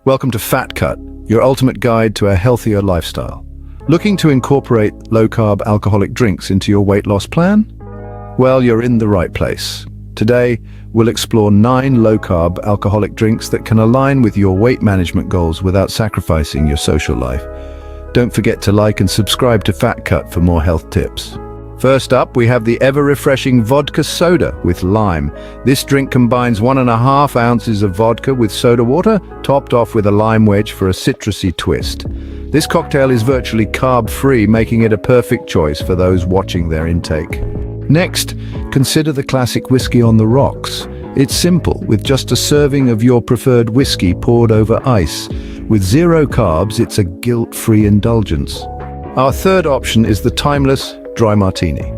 Welcome to Fat Cut, your ultimate guide to a healthier lifestyle. Looking to incorporate low-carb alcoholic drinks into your weight loss plan? Well, you're in the right place. Today, we'll explore 9 low-carb alcoholic drinks that can align with your weight management goals without sacrificing your social life. Don't forget to like and subscribe to Fat Cut for more health tips. First up, we have the ever-refreshing Vodka Soda with lime. This drink combines 1.5 ounces of vodka with soda water, topped off with a lime wedge for a citrusy twist. This cocktail is virtually carb-free, making it a perfect choice for those watching their intake. Next, consider the classic whiskey on the rocks. It's simple, with just a serving of your preferred whiskey poured over ice. With 0 carbs, it's a guilt-free indulgence. Our third option is the timeless dry Martini.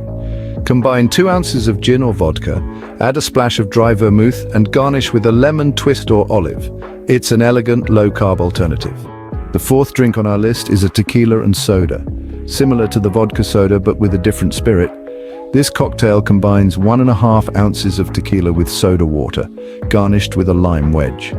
Combine 2 ounces of gin or vodka, add a splash of dry vermouth, and garnish with a lemon twist or olive. It's an elegant, low-carb alternative. The fourth drink on our list is a Tequila and Soda. Similar to the Vodka Soda, but with a different spirit, this cocktail combines 1.5 ounces of tequila with soda water, garnished with a lime wedge.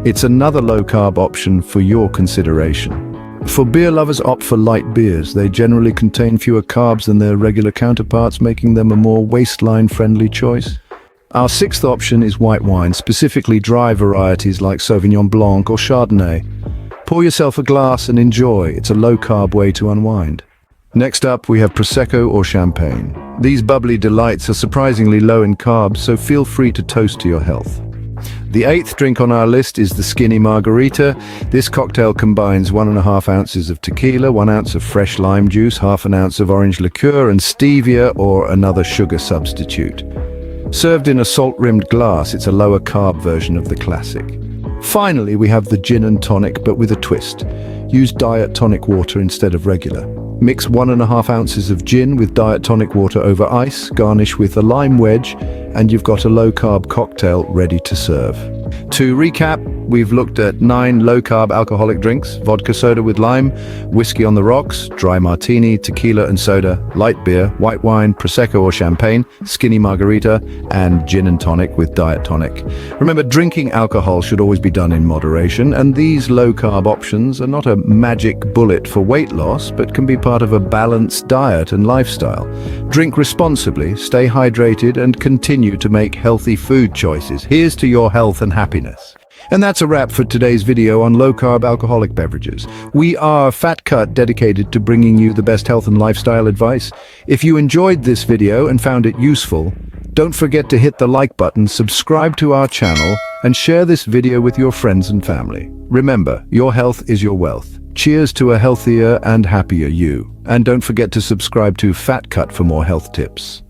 It's another low-carb option for your consideration. For beer lovers, opt for light beers. They generally contain fewer carbs than their regular counterparts, making them a more waistline-friendly choice. Our sixth option is white wine, specifically dry varieties like Sauvignon Blanc or Chardonnay. Pour yourself a glass and enjoy. It's a low-carb way to unwind. Next up, we have Prosecco or Champagne. These bubbly delights are surprisingly low in carbs, so feel free to toast to your health. The 8th drink on our list is the skinny Margarita. This cocktail combines 1.5 ounces of tequila, 1 ounce of fresh lime juice, 1/2 ounce of orange liqueur, and stevia or another sugar substitute. Served in a salt-rimmed glass, it's a lower carb version of the classic. Finally, we have the gin and tonic, but with a twist. Use Diet Tonic water instead of regular. Mix 1.5 ounces of gin with Diet Tonic water over ice, garnish with a lime wedge, and you've got a low-carb cocktail ready to serve. To recap, we've looked at 9 low-carb alcoholic drinks: vodka soda with lime, whiskey on the rocks, dry martini, tequila and soda, light beer, white wine, prosecco or champagne, skinny margarita, and gin and tonic with Diet Tonic. Remember, drinking alcohol should always be done in moderation, and these low-carb options are not a magic bullet for weight loss, but can be part of a balanced diet and lifestyle. Drink responsibly, stay hydrated, and continue to make healthy food choices. Here's to your health and happiness. And that's a wrap for today's video on low-carb alcoholic beverages. We are Fat Cut, dedicated to bringing you the best health and lifestyle advice. If you enjoyed this video and found it useful, don't forget to hit the like button, subscribe to our channel, and share this video with your friends and family. Remember, your health is your wealth. Cheers to a healthier and happier you. And don't forget to subscribe to Fat Cut for more health tips.